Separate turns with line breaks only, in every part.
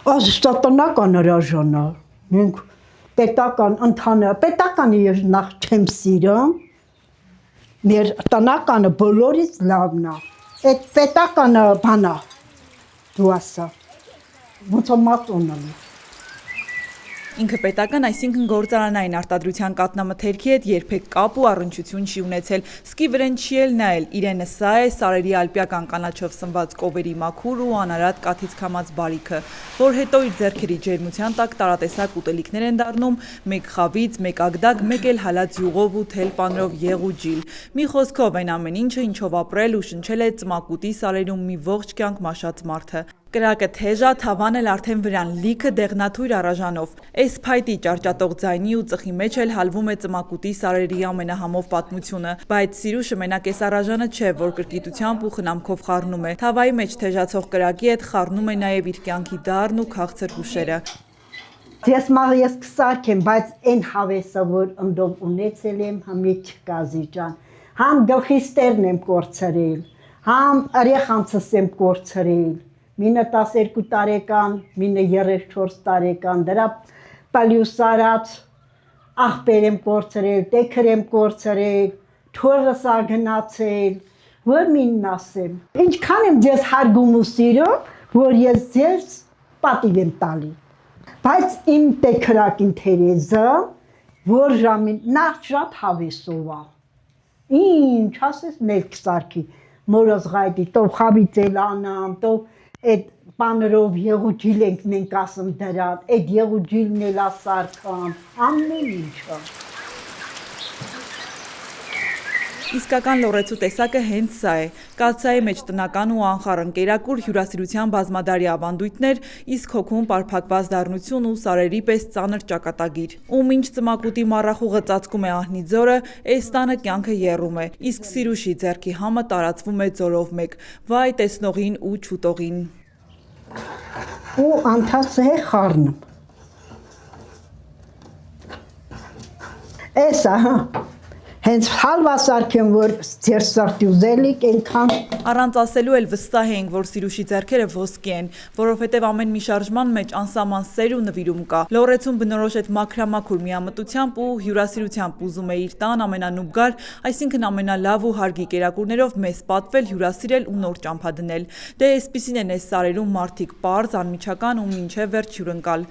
Աստատնական հրաժանա։ Մենք պետական ընդհանուր պետականը ես նախ չեմ սիրում։ Մեր տնականը բոլորից լավն է։ Այդ պետականը բանա։ Դու ասա։ Ոնց մատոնն է։
Ինքը պետական, այսինքն գործարանային արտադրության կատնամթերքի հետ երբեք կապ ու առնչություն չի ունեցել, սկի վրեն չի էլ նայել, իրենը սա է սարերի ալպիական կանաչով սնված կովերի մաքուր ու անարատ կաթից քամած բարիքը, որ հետո իր ձեռքերի ջերմության տակ տարատեսակ ուտելիքներ են դառնում, մեկ խավից, մեկ ագդակ, մեկ էլ հալած յուղով ու թել պանրով եղ ու ջիլ։ Մի խոսքով այն ամեն ինչը, ինչով ապրել ու շնչել է ծմակուտի սարերում մի ողջ կյանք մաշած մարդը։ Կրակը թեժա, թավան էլ արդեն վրան, լիքը դեղնաթույր առաժանով։ Այս փայտի ճարճատող ձայնի ու ծխի մեջ էլ հալվում է ծմակուտի սարերի ամենահամով պատմությունը, բայց Սիրուշը մենակ այս առաժանը չէ, որ կրկիտությամբ ու խնամքով խառնում է։ Թավայի մեջ թեժացող կրակի հետ խառնում է նաև իր կյանքի դառն ու քաղցր հուշերը։
Ես կսարքեմ, բայց այն հավեսը, որ ընդով ունեցել եմ, համիտ չկա Զիջան։ Համ գլխիստերն եմ կորցրել, համ երեխանցս եմ կորցրել։ Մինը 12 տարեկան, մինը 34 տարեկան, դրա պալյուսարած աղբեր եմ կորցրել, տեքր եմ կորցրել, թորս ագնացել, որ մինն ասեմ։ Ինչքան եմ ձեզ հարգում ու սիրում, որ ես ձեզ պատիվ եմ տալի։ Բայց իմ տեքրակին Թերեզը, որ ժամին նախ շատ հավեսով է։ Ինչ ասես մելք սարքի, մորոզ գայդի, տով խավիցել անամ, տով այդ պաներով եղուջիլ ենք մենք ասում դրան, այդ եղուջիլն էլ ասարքամ, ամեն ինչը։
Իսկական լոռեցու տեսակը հենց սա է, կալցայի մեջ տնական ու անխառն կերակուր հյուրասիրության բազմադարի ավանդույթներ, իսկ հոգում պարփակված դառնություն ու սարերի պես ծանր ճակատագիր։ Ու մինչ ծմակուտի մառախուղը ծածկում է ահնի ձորը, այս տանը կյանքը եռում է, իսկ Սիրուշի ձեռքի համը տարածվում է ձորով մեկ, վայ տեսնողին ու չուտողին։
Ու անթաս է խառնում։ Էսա, հա։ Հենց հալվասարքեմ, որ ձեր սրտի ուզելիք ենքան։
Առանց ասելու էլ վստահ ենք, որ Սիրուշի ձեռքերը ոսկի են, որովհետև ամեն մի շարժման մեջ անսահման սեր ու նվիրում կա։ Լոռեցուն բնորոշ այդ մաքրամաքուր միամտությամբ ու հյուրասիրությամբ ուզում է իր տան ամենանուբգար, այսինքն ամենալավ ու հարգի կերակուրներով մեզ պատվել, հյուրասիրել ու նոր ճամփա դնել։ Դե այսպիսին են այս սարերում մարդիկ պարզ, անմիջական ու մինչև վերջ հյուրընկալ։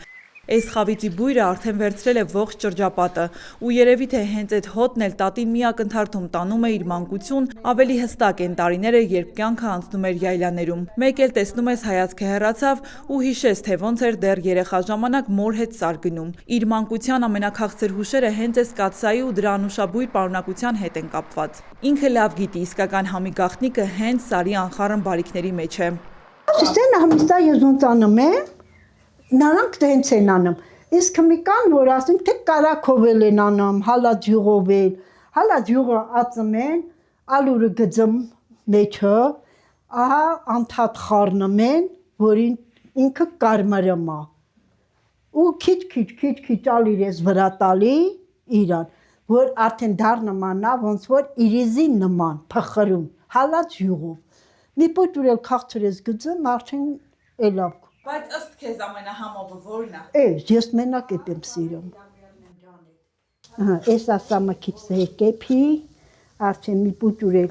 Այս խավիցի բույրը արդեն վերցրել է ողջ շրջապատը, ու երևի թե հենց այդ հոտն էլ տատին մի ակնթարթում տանում է իր մանկություն, ավելի հստակ են տարիները, երբ կյանքը անցնում էր յայլաներում։ Մեկ էլ տեսնում ես հայացքը հեռացավ ու հիշես, թե ոնց էր դեռ երեխա ժամանակ մոր հետ սար գնում։ Իր մանկության ամենաքաղցր հուշերը հենց այս կաթսայի ու դրա անուշաբույր պարունակության հետ են կապված։ Ինքը լավ գիտի, իսկական համի գաղտնիքը հենց սարի անխառն բարիքների մեջ է։
Ասեն համիստա եզոնցանում է։ Նրանք դենց են անում, իսկ մի կան, որ ասենք, թե կարակով էլ են անում, հալած յուղով էլ, հալած յուղը ածում են, ալուրը գծում մեջը, ահա անթատ խառնում են, որ ինքը կարմրում է, ու քիչ ալիրես վրա տալի իրան, որ արդեն դառնում անա, ոնց որ իրիզի նման, փխրում, հալած յուղով, մի պոտ ուրել քաղցրես գծում, արդեն էլավ։
Բայց ըստ քեզ ամենահամովը որն է։
Ես մենակ էդ եմ սիրում։ Այս ասամը քիչ կեփի, արդեն մի պուտ ուրել։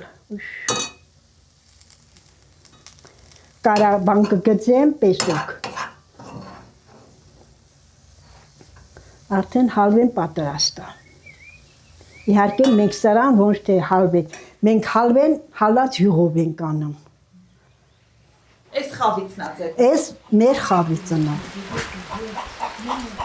Կարա բանկը գծեմ, տեսեք։ Արդեն հալվեն պատրաստ է։ Իհարկե մենք սրան ոչ թե հալվեն, մենք հալվեն հալած յուղով ենք անում։
Այս խավիցն է ձեր։
Այս մեր խավիցն է։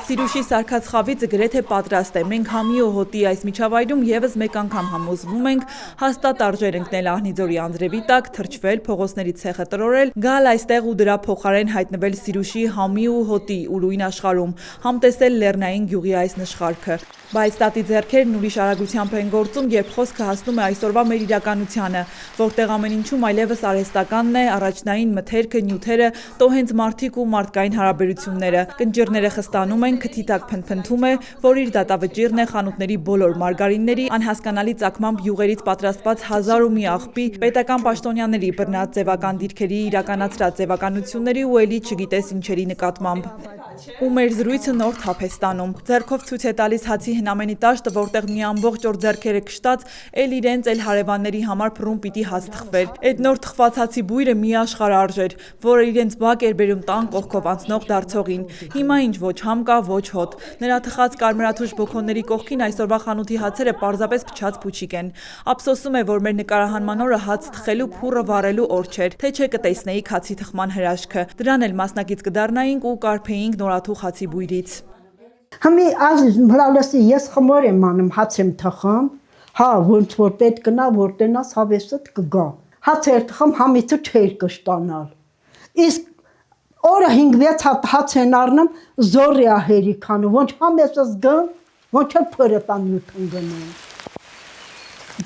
Սիրուշի սարքած խավիցը գրեթե պատրաստ է։ Մենք համի ու հոտի այս միջավայրում եւս մեկ անգամ համոզվում ենք հաստատ արժեր ընկնել Ահնիձորի անձրևի տակ, թրջվել, փողոցների ցեխը տրորել, գալ այստեղ ու դրա փոխարեն հայտնվել Սիրուշի համի ու հոտի ուրույն աշխարհում, համտեսել Լեռնային գյուղի այս նշխարքը։ Բայց տատի ձեռքերն ուրիշ արագությամբ են գործում, երբ խոսքը հասնում է այսօրվա մեր իրականությանը, որտեղ ամեն ինչում այլևս արհեստականն է, առաջնային մթերքը, նյութերը, տո հենց մարդիկ ու մարդկային հարաբերությունները։ Կնճիռները խստանում ենք, քթի տակ փնփնթում է, որ իր դատավճիռն է խանութների բոլոր մարգարինների, անհասկանալի ծագմամբ յուղերից պատրաստված հազար ու մի աղբի, պետական պաշտոնյաների բռնած ձևական դիրքերի իրականացրած ձևականությունների ու էլի չգիտես ինչերի նկատմամբ։ Ու մեր զրույցը նոր թափ է ստանում։ Ձեռքով ցույց է տալիս հացի հնամենի տաշտը, որտեղ մի ամբողջ օր ձեռքերը կշտած, էլ իրենց, էլ հարևանների համար փռում պիտի հաց թխվեր։ Այդ նոր թխված հացի բույրը մի աշխարհ արժեր, որը իրենց բակ էր բերում տան կողքով անցնող դարձողին։ Հիմա ինչ ոչ համ կա, ոչ հոտ։ Նրա թխած կարմրաթույժ բոքոնների կողքին այսօրվա խանութի հացերը պարզապես փչած փուչիկ են։ Ափսոսում է, որ մեր նկարահանման օրը հաց թխելու փուռը վառելու օր չէր, թե չէ կտեսնեիք հացի թխման հրաշքը։ Դրան էլ մասնակից կդառնայինք ու կարփեինք նորաթուխ հացի բույրից։
Համի լալասի ես խմոր եմ անում, հաց եմ թխում, հա ոնց որ պետք գնա, որ տենաս հավեսդ կգա։ Հաց էր թխում, համիցը չէր կշտանալ։ Իսկ օրը 5-6 հաց են առնում, զորի ահերի քանում, ոնց համեսս գն, ոնց էլ փորը տան նյութն գնեն։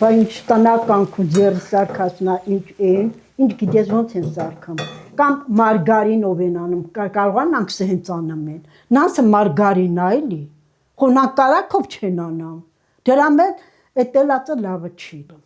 Բա ինչ տնական քու ձեր սարքասնա ինչ են, ինչ գիտես ոնց են սարքում։ Կամ մարգարին ով են անում, կարողան անքսը հենց անում են։ Նասը մարգարին այլի, խոնակ կարակով չեն անում։ Դրա մեջ այդ տելածը լավը չի դում։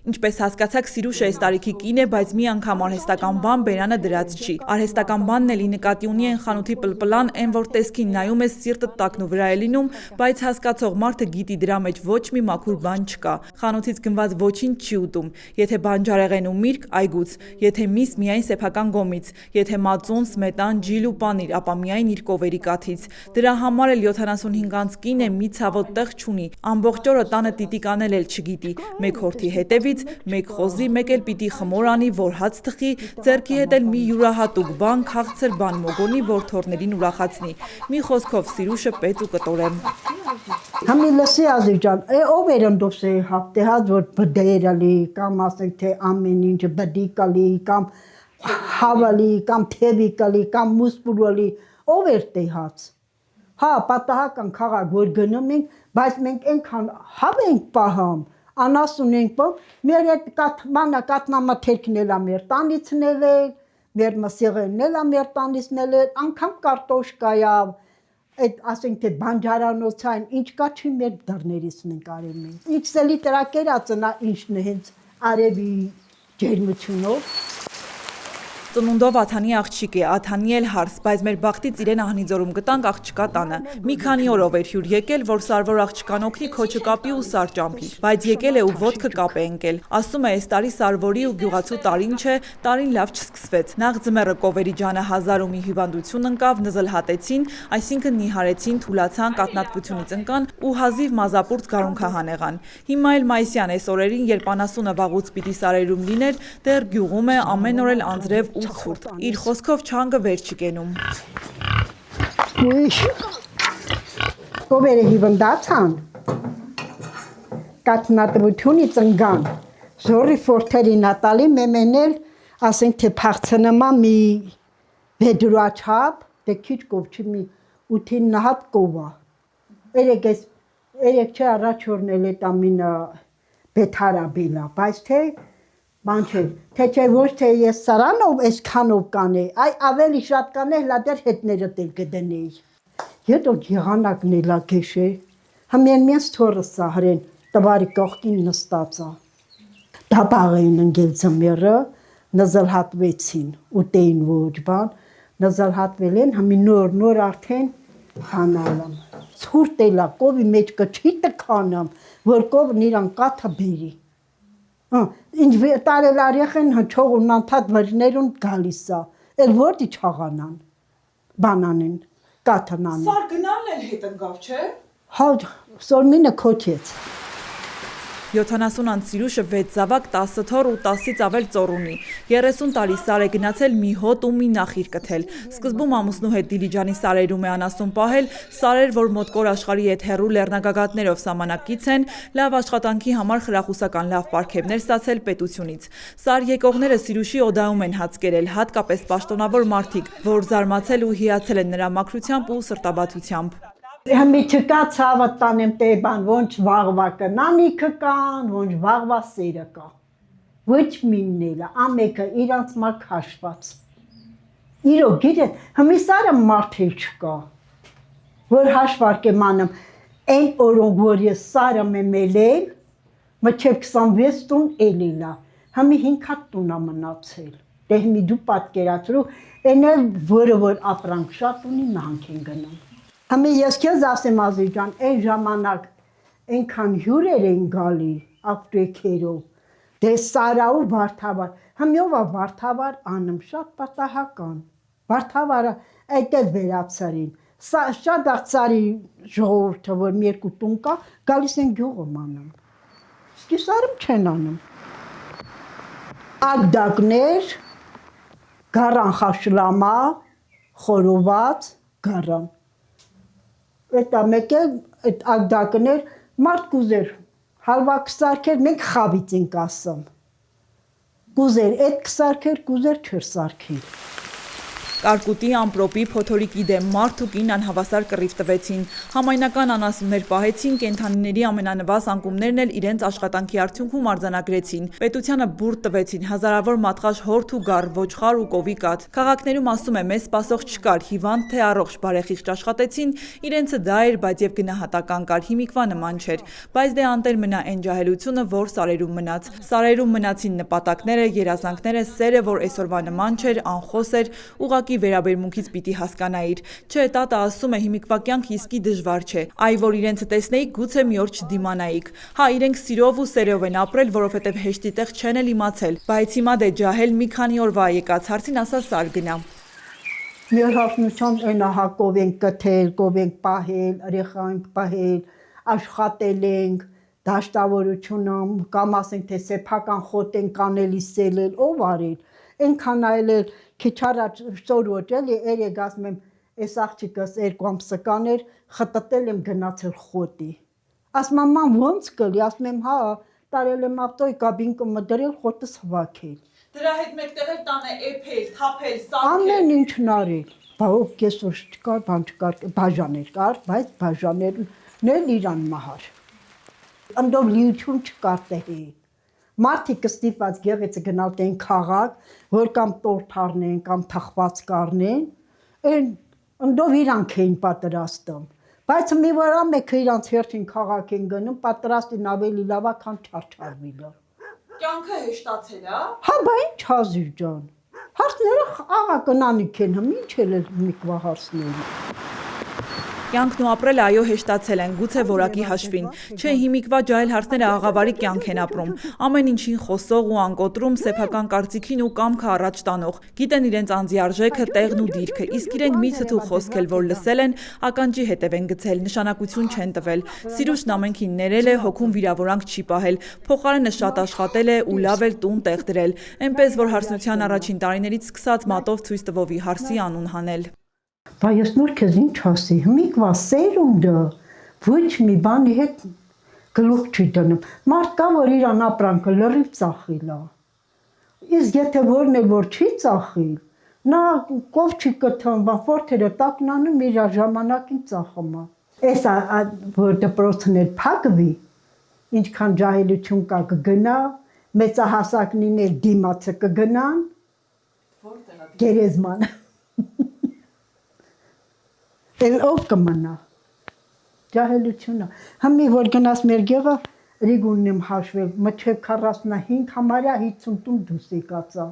Ինչպես հասկացաք, Սիրուշը այս տարիքի կին է, բայց մի անգամ արհեստական բան բերանը դրած չի։ Արհեստական բանն էլի նկատի ունի են խանութի պլպլան, այն որ տեսքին նայում ես սիրտը տակն ու վրա է լինում, բայց հասկացող մարդը գիտի դրա մեջ ոչ մի մաքուր բան չկա։ Խանութից գնված ոչինչ չի ուտում։ Եթե բանջարեղեն ու միրգ, այգուց, եթե միս միայն սեփական գոմից, եթե մածուն, սմետան, ջիլ ու պանիր, ապա միայն իր կովերի կաթից։ Դրա համար էլ 75 անց կին է մի ցավոտ տեղ չունի։ Ամբողջ օրը տանը տիտիկ անել էլ չգիտի։ Մեկ հորթի հետևից մեկ խոզի, մեկ էլ պիտի խմոր անի, որ հաց թխի, ձեռքի հետ էլ մի յուրահատուկ բան, քաղցր բան մոգոնի, որ թորներին ուրախացնի։ Մի խոսքով Սիրուշը պետ ու կտորեմ։
Համի լսի ազիջան, ով էր ընդոս է հապտե հաց, որ բդերալի, կամ ասենք թե ամեն ինչ բդիկալի, կամ հավալի, կամ թևիկալի, կամ մուսպուրալի, ով էր տե հաց։ Հա, պատահական քաղաք, որ գնում ենք, բայց մենք այնքան հավ ենք պահում, անաս ունենք պոմ, մեր այդ կատնամաթերքն էլ է մեր տանիցնել էլ, մեր մսեղենն էլ է մեր տանիցնել էլ, անգամ կարտոշկայավ, այդ ասենք թե բանջարանոցային, ինչ կա չի մեր դռներից ենք արել մենք։ Ինչ սելի տրակերածնա ինչն է հենց արևի ջերմությունով։
Ծնունդով Աթանի աղջիկ է, Աթանի էլ հարս, բայց մեր բախտից իրեն Ահնիձորում գտանք աղջկա տանը։ Մի քանի օրով էր հյուր եկել, որ սարվոր աղջկան օգնի քոչը կապի ու սար ճամփի, բայց եկել է ու ոտքը կապ է ընկել։ Ասում է, այս տարի սարվորի ու գյուղացու տարին չէ, տարին լավ չսկսվեց։ Նախ ձմեռը կովերի ջանը 1000 ու մի հիվանդություն ընկավ, նզլհատեցին, այսինքն նիհարեցին, թուլացան, կատնատվությունից ընկան ու հազիվ մազապուրտ գարունքահան եղան։ Հիմա էլ մայիսյան այս օրերին, երբ անասունը վաղուց պիտի սարերում լիներ, դեռ գյուղում է ամեն օր էլ անձրև ու ցուրտ։ Իր խոսքով չանգը վեր չի կենում։
Կովերը հիվանդացան, կատնատվությունից ընկան, զորի ֆորթերի նատալի մեմենել, ասենք թե փախցնամա մի վեդրուաչապ, դե քիչ կովչի մի 8-9 հատ կովա։ Երեք չէ առաջ օրնել է տամինը բեթարաբիլա, բայց թե բան չէ, թե չէ ոչ թե ես սարանով այսքանով կանեի, այ ավելի շատ կանեի, լադեր հետները տել կդնեի։ Հետո եղանակն էլա գեշե, համեն մենս թորը սահրեն, տվարի կողքին նստածա։ Դապաղ էին ընգել ձմերը, նզլհատվեցին, ուտեին ոչ բան, նզլհատվել են, համի նոր արդեն հանալամ։ Ցուրտ էլա, կովի մեջ կչի տքանամ, որ կովն իրան կաթը բերի։ Ինչ տարել արեխեն հնչողուն անթատ վրներուն գալիս է, էլ որդի չաղանան, բանանեն, կաթն անեն։
Սար գնալն էլ հետ ընկավ, չէ։
Հա, սորմինը քոչեց։
70 անց Սիրուշը 6 զավակ, 10 թոռ ու 10-ից ավել ծոռ ունի։ 30 տարի սար է գնացել մի հոտ ու մի նախիր կթել։ Սկզբում ամուսնու հետ Դիլիջանի սարերում է անասուն պահել, սարեր, որ մոտկոր աշխարհի հետ հեռու լեռնագագաթներով սահմանակից են, լավ աշխատանքի համար խրախուսական լավ պարգևներ ստացել պետությունից։ Սար եկողները Սիրուշի օդայում են հաց կերել, հատկապես պաշտոնավոր մարդիկ, որ զարմացել ու հիացել են նրա մաքրությամբ ու սրտաբացությամբ։
Համի չկա ցավը տանեմ տեբան, ոնչ վաղվա կնանիքը կան, ոնչ վաղվա սերը կա։ Ոչ մինն էլա, ամեկը իրանց մակ հաշված։ Իրոք գիտեք, համի սարը մարդ էլ չկա։ որ հաշվարկեմ անում, այն օրոք, որ ես սարը մեմելել, մչև 26 տուն էլիլա, համի 5 հատ տուն է մնացել, դե հիմի դու պատկերացրու, այն էլ որը որ ապրանք շատ ունի նահանք են գնում։ Համի ես քեզ ասեմ Ազի ջան, այն ժամանակ այնքան հյուրեր էին գալի ապտեքերով, դե Սարա ու Վարդավար, համյով է Վարդավար անում շատ պատահական, Վարդավարը այդտեղ վերացրին, շատ աղցարի ժողովուրդը, որ մի երկու տուն կա, գալիս են գյուղում անում, սկիսարում չեն անում, ագդակներ, գարան խաշլամա, խորոված, գարան, այդ մեկ էլ այդ ագդակներ մարդ կուզեր, հալվա կսարքեր, մենք խավից ենք ասում, կուզեր այդ կսարքեր, կուզեր չր սարքիր։
Կարկուտի, ամպրոպի, փոթորիկի դեմ մարդ ու կին անհավասար կռիվ տվեցին, համայնական անասուններ պահեցին, կենդանիների ամենանվազ անկումներն էլ իրենց աշխատանքի արդյունքում արձանագրեցին, պետությանը բուրդ տվեցին, հազարավոր մատղաշ հորթ ու գառ, ոչխար ու կովի կաթ, քաղաքներում ասում է մեզ սպասող չկար, հիվանդ թե առողջ բարեխիղճ աշխատեցին, իրենցը դա էր, բայց եւ գնահատական կար, հիմիկվա նման չէր, բայց դե անտեր մնա այն ջահելությունը, որ սարերում մնաց, սարերում մնացին նպատակները, երազանքները, սերը, որ այսօրվա նման չէր, անխոս էր, ուղղակի վերաբերմունքից պիտի հասկանայիր, չէ, տատը ասում է հիմիկվա կյանք իսկի դժվար չէ, այ որ իրենցը տեսնեիք, գուցե մի օր չդիմանայիք, հա իրենք սիրով ու սերով են ապրել, որովհետև հեշտի տեղ չեն էլ իմացել, բայց հիմա դե ջահել մի քանի օրվա եկած հարցին ասա սար գնա։
Մեր հասնության այն հակով ենք կթել, կով ենք պահել, երեխա ենք պահել, աշխատել ենք, դաշտավորությունում, կամ ասենք թե սեփական խոտ ենք անելի սելել, ով արել, այնքան այլել քիչ առաջ սորոջ էլի երեք ասում եմ այս աղջիկս 2 ամսը կաներ խտտել եմ գնացել խոտի ասում եմ ման ոնց կլի ասում եմ հա տարել եմ ավտոյի կաբինկը մդրել խոտս հավաքել
դրա հետ մեկտեղ էլ տանը էփել, թափել, սարքել
ամեն ինչն արել բա ով կեսօր չկար բան չկար բաժաներ կար բայց բաժաներն էլ իրան մահար ընդով լիություն չկար տեղի Մարդիկ ստիպված գեղեցը գնալ տեն քաղաք, որ կամ տորթ առնեն, կամ թխված կառնեն, այն ընդով իրանք էին պատրաստում, բայց մի որա մեկը իրանց հերթին քաղաք են գնում, պատրաստին ավելի լավա, քան չարչարվիլը։
Կյանքը հեշտացել է։
Հա, բա ինչ Հազիր ջան, հարցները աղա կնանիք են, ինչ էլ միկվա հարցները։
Կյանքն ու ապրելը այո հեշտացել են, գուցե որակի հաշվին, չէ հիմիկվա ջահել հարցները աղավարի կյանք են ապրում, ամեն ինչին խոսող ու անկոտրում, սեփական կարծիքին ու կամքը առաջ տանող, գիտեն իրենց անձի արժեքը, տեղն ու դիրքը, իսկ իրենք մի թթու խոսք էլ որ լսել են, ականջի հետև են գցել, նշանակություն չեն տվել, Սիրուշն ամենքին ներել է, հոգում վիրավորանք չի պահել, փոխարենը շատ աշխատել է ու լավ էլ տուն տեղ դրել, այնպես որ հարսնության առաջին տարիներից սկսած մատով ցույց տվովի հարսի անուն հանել։
Բա ես նոր քեզ ինչ ասի, հիմիկվա սերունդը ոչ մի բանի հետ գլուխ չի դնում, մարդ կա, որ իրան ապրանքը լրիվ ծախիլ է, իսկ եթե որն էլ որ չի ծախիլ, նա կով չի կթում, ֆորթերը տակն անում իր ժամանակին ծախում է, այս որ դպրոցն էլ փակվի, ինչքան ջահելություն կա կգնա, մեծահասակնին էլ դիմացը կգնան, գերեզմանը Էլ ով կմնա, ջահելությունը, համի որ գնաս մեր գեղը, ռիգունն եմ հաշվել, մչև 45 համարյա 50 տուն դուս եկացա։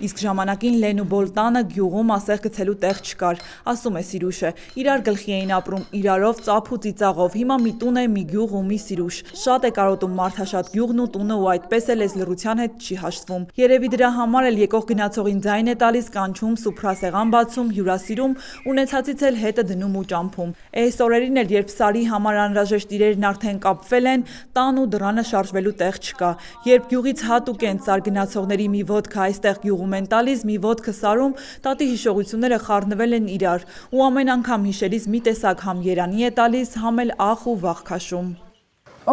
Իսկ ժամանակին Լեն ու Բոլտանը գյուղում ասեղ գցելու տեղ չկար, ասում է Սիրուշը, իրար գլխի էին ապրում, իրարով ծափ ու ծիծաղով, հիմա մի տուն է, մի գյուղ ու մի Սիրուշ, շատ է կարոտում մարդաշատ գյուղն ու տունը ու այդպես էլ այս լռության հետ չի հաշտվում, երևի դրա համար էլ եկող գնացողին ձայն է տալիս, կանչում, սուփրասեղան բացում, հյուրասիրում, ունեցածից էլ հետը դնում ու ճամփում, այս օրերին էլ երբ սարի համար անհրաժեշտ իրերն արդեն կապվել են, տան ու դռանը շարժվելու տեղ չկա, երբ գյուղից հատուկ են սար գնացողների մի ոդկա այստեղ գյուղում են տալիս, մի ոդկը սարում, տատի հիշողությունները խառնվել են իրար ու ամեն անգամ հիշելիս մի տեսակ համ երանի է տալիս, համ էլ ախ ու վախ քաշում։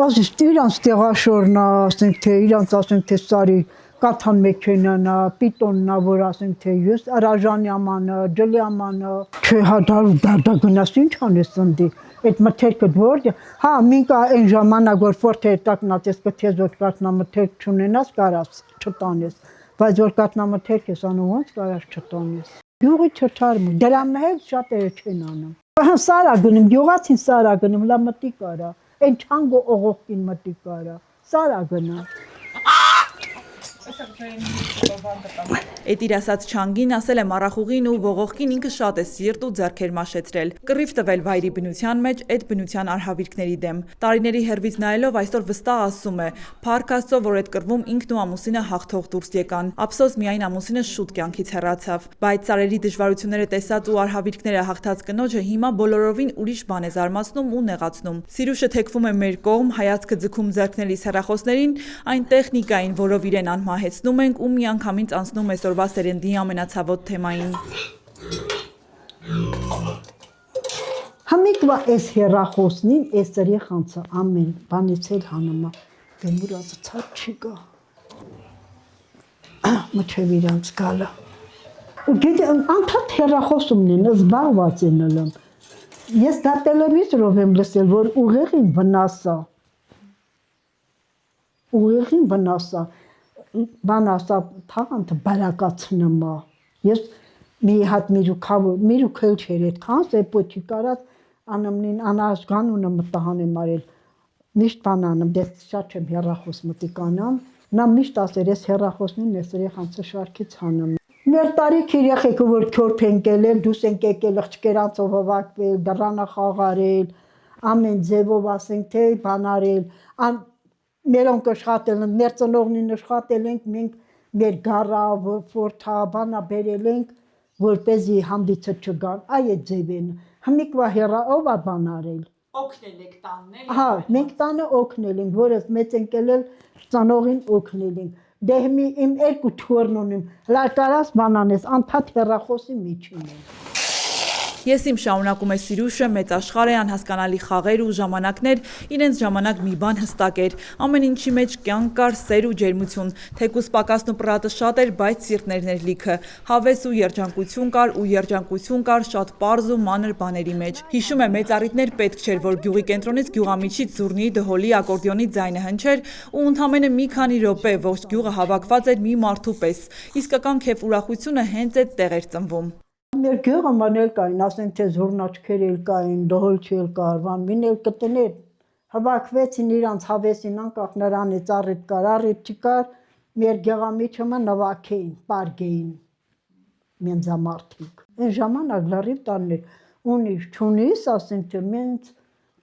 Ասիստ իրանց տեղաշորնա, ասենք թե իրանց ասենք թե սարի կաթան մեքենան է, պիտոնն է, որ ասենք թե ես Արաժանյամանը, Ջլյամանը, չէ հա դա գնաս ինչ անես ընդի, այդ մթերքը որ, հա մինկա այն ժամանակ որ ֆորթեր տակնած ես կթեզ որ կատնամթերք չունենաս կարաս չտանես, բայց որ կատնամթերք ես անում ոնց կարաս չտանես։ Գյուղի չչարմ, դրա հետ շատերը չեն անում։ Սարա գնում, գյուղացին սարա գնում, լա մտի կարա, այն չանգո օղողքին մտի կարա, սարա գնում։
Էդ իր ասած չանգին ասել է մառախուղին ու ողողքին ինքը շատ է սիրտ ու ձեռքեր մաշեցրել։ Կռիվ տվել վայրի բնության մեջ այդ բնության արհավիրքների դեմ։ Տարիների հերվից նայելով այսօր վստահ ասում է, փառք Աստծո, որ այդ կռվում ինքն ու ամուսինը հաղթող դուրս եկան։ Ափսոս միայն ամուսինը շուտ կյանքից հեռացավ։ Բայց царերի դժվարությունները տեսած ու արհավիրքները հաղթած կնոջը հիմա բոլորովին ուրիշ բան է զարմացնում ու նեղացնում։ Սիրուշը թեքվում է մեր կողմ, հայացքը ձգում ձեռքներիս հեռախոսներին, այն տեխնիկային, որով իրեն անմահեցնում ենք ու միանգամից անցնում այսօրվա սերնդի ամենացավոտ թեմային։
Համիկվա այս հեռախոսնին, այս երեխանցը ամեն բանից էլ հանում է, դեմուր ազացած չի գա, մչև իրանց գալը։ Ու գետի անդհատ հեռախոսումն են, զբաղված են ըլում։ Ես դա տելևիզորով եմ լսել, որ ուղեղին վնասա, բան ասա, թաղանթը բարակացնում է։ Ես մի հատ միրուք էլ չեր էդ քանս է պոչի կարած անամնին անազգանունը մտահան եմ արել, միշտ բան անում, դες շատ չեմ հեռախոս մտիկ անամ, նա միշտ ասեր ես հեռախոսնին ես երեխանցը շարքից հանում։ Մեր տարիք երեխեքը որ քորփ են կելել, դուս են կեկել աղջկերանցով հավաքվել, դռանը խաղարել, ամեն ձևով ասենք թե բան արել, մերոնք աշխատել են, մեր ծնողնին աշխատել ենք, մենք մեր գառա, ֆորթա, բանա բերել ենք, որպեսզի հանդիցը չգան, այդ ձևեն, հմիկվա հեռա ով է բան արել։
Օգնել եք տանն էլի։
Հա, մենք տանը օգնել ենք, որս մեծ ենք ելել, ծնողին օգնել ենք։ Դե հիմի իմ երկու թորն ունիմ, հլա կարաս բան անես, անդհատ հեռախոսի միջին եմ։
Ես իմ շարունակում է Սիրուշը, մեծ աշխարհ է, անհասկանալի խաղեր ու ժամանակներ, իրենց ժամանակ մի բան հստակ էր, ամեն ինչի մեջ կյանք կար, սեր ու ջերմություն, թեկուզ պակասն ու պրատը շատ էր, բայց սիրտներն էր լիքը, հավես ու երջանկություն կար շատ պարզ ու մանր բաների մեջ։ Հիշում է մեծ առիթներ պետք չէր, որ գյուղի կենտրոնից գյուղամիջից զուռնի, դհոլի, ակորդեոնի ձայնը հնչեր ու ընդամենը մի քանի րոպե ողջ գյուղը հավաքված էր մի մարդու պես, իսկական քեֆ ուրախությունը հենց այդտեղ էր ծնվում։
Մեր գյուղը մանել կային, ասենք թե զուռնաչքեր էլ կային, դհոլ չել կար, բան մինել կտներ, հավաքվեցին իրանց հավեսին անկախ նրանից առիթ կար, առիթ չկար, մեր գեղամիջը նվագեին, պարգեին, մենձամարտիկ։ Այն ժամանակ լրիվ տաններ, ունիս, չունիս, ասենք թե մենց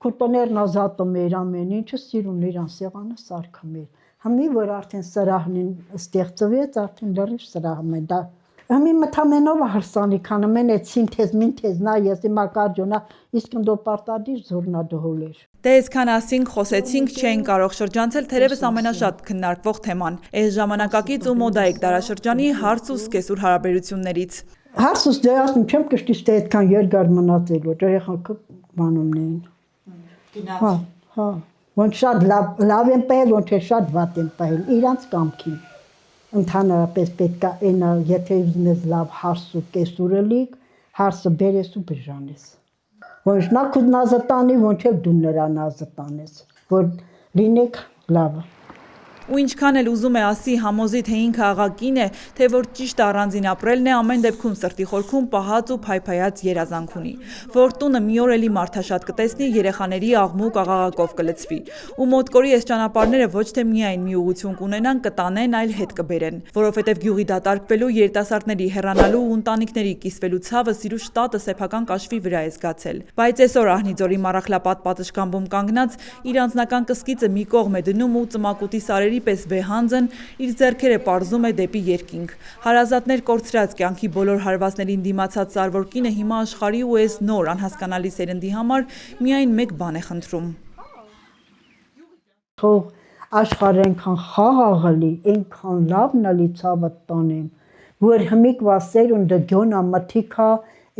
քուտոներն ազատում էր ամեն ինչը, սիրուն իրան սեղանը սարքում էր։ Համի որ արդեն սրահն ստեղծվեց, արդեն լրիվ սրահում է դա։ Համի մթամենով հարսանիք անում են այդ սինթեզ, մինթեզ, նա ես իմա կարջոնա, իսկ ընդո պարտադիր զուռնա դհոլ էր։
Դե այսքան ասինք, խոսեցինք, չէին կարող շրջանցել թերևս ամենաշատ քննարկվող թեման։ Այս ժամանակակից ու մոդայիկ դարաշրջանի հարց ու սկեսուր հարաբերություններից։
Հարցուս դե ասում չեմ կշտից թե այդքան երկար մնացել, որ երեխաքը բանումն էին։ Հա, ոնց շատ լավ են պահել, ոնց է շատ վատ են պահել, իրանց կամքին։ Ընդհանրապես պետք է այնա, եթե ուզնես լավ հարս ու կեսուրը լիք, հարսը բերես ու բժանես։ Ոնչ նա քու նազը տանի, ոնչ էլ դու նրա նազը տանես, որ լինեք լավը։
Ու ինչքան էլ ուզում է ասի համոզի, թե ինքը աղակին է, թե որ ճիշտ առանձին ապրելն է, ամեն դեպքում սրտի խորքում պահած ու փայփայած երազանք ունի, որ տունը մի օր էլի մարդաշատ կտեսնի, երեխաների աղմուկ աղաղակով կլցվի։ Ու մոտկորի այս ճանապարհները ոչ թե միայն մի ուղղություն կունենան, կտանեն, այլ հետ կբերեն, որովհետև գյուղի դատարկվելու, երիտասարդների հեռանալու ու ընտանիքների կիսվելու ցավը Սիրուշ տատը սեփական կաշվի վրա է զգացել։ Բայց այսօր Ահնիձորի մառախլապատ պատշգամբում կանգնած իր անձնական կսկիծը մի կողմ է դնում ու ծմակուտի սարերի պես վեհանձն իր ձեռքերը պարզում է դեպի երկինք։ Հարազատներ կորցրած կյանքի բոլոր հարվածներին դիմացած սարվոր կինը հիմա աշխարհի ու այս նոր անհասկանալի սերնդի համար միայն մեկ բան է խնդրում։
Թող աշխարհը այնքան խաղաղալի, այնքան լավն ալի ցավը տանեմ, որ հմիկվա սերունդը գյոնա մթիքա,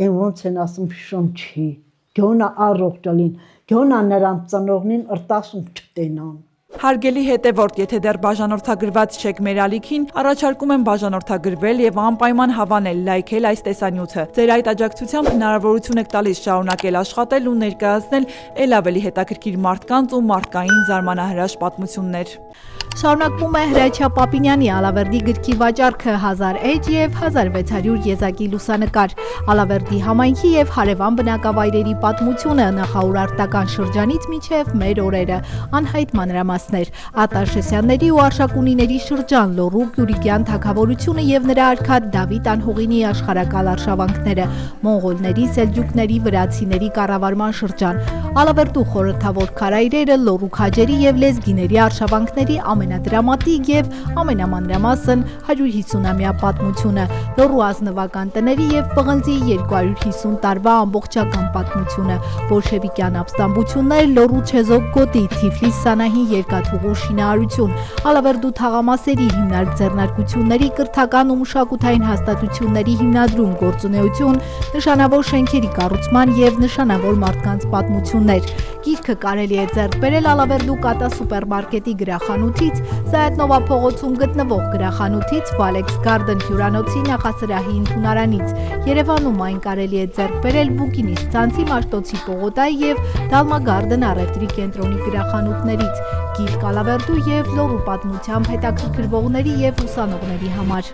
այն ոնց են ասում շնչի, գյոնա առողջալին, գյոնա նրանց ծնողնին ըրտասում չտենան։
Հարգելի հետևորդ, եթե դեռ բաժանորդագրված չեք մեր ալիքին, առաջարկում եմ բաժանորդագրվել եւ անպայման հավանել, լայքել այս տեսանյութը։ Ձեր այդ աջակցությամբ հնարավորություն եք տալիս շարունակել աշխատել ու ներկայացնել ել ավելի հետաքրքիր մարդկանց ու մարդկային զարմանահրաշ պատմություններ։
Շարունակվում է Հրաչյա Պապինյանի Ալավերդի գրքի վաճառքը 1000 էջ եւ 1600 եզակի լուսանկար։ Ալավերդի համայնքի եւ հարևան բնակավայրերի պատմությունը նախաուրարտական շրջանից մինչեւ մեր օրերը։ Անհայտ մանրամասներ։ Արտաշեսյանների ու Արշակունիների շրջան, Լոռու Գյուրիկյան թագավորությունը եւ նրա արքա Դավիթ Անհողինի աշխարհակալ արշավանքները, մոնղոլների, սելջուկների, վրացիների կառավարման շրջան։ Ալավերդու խորհրդավոր քարայրերը, Լոռու քաջերի եւ լեզգիների արշավանքների ամենադրամատիկ եւ ամենամանրամասն 150-ամյա պատմությունը, Լոռու ազնվական տների եւ պղնձի 250 տարվա ամբողջական պատմությունը, բոլշևիկյան ապստամբություններ, Լոռու չեզոք գոտի, Թիֆլիս Սանահին երկաթուղու շինարարություն, Ալավերդու թաղամասերի հիմնարկ ձեռնարկությունների կրթական ու մշակութային հաստատությունների հիմնադրում, գործունեություն, նշանավոր շենքերի կառուցման եւ նշանավոր մարդկանց պատմություններ։ Գիրքը կարելի է ձեռք բերել Ալավերդու Կատա սուպերմարկետի գրախանութից, Զայաթնովա փողոցում գտնվող գրախանութից, Valex Garden հյուրանոցի նախասրահի ընդունարանից։ Երևանում այն կարելի է ձեռք բերել Բուկինիս ցանցի Մաշտոցի պողոտայի եւ Դալմա Garden առևտրի կենտրոնի գրախանութներից։ Գիրք Ալավերդու եւ Լոռու պատմությամբ հետաքրքրվողների եւ ուսանողների համար։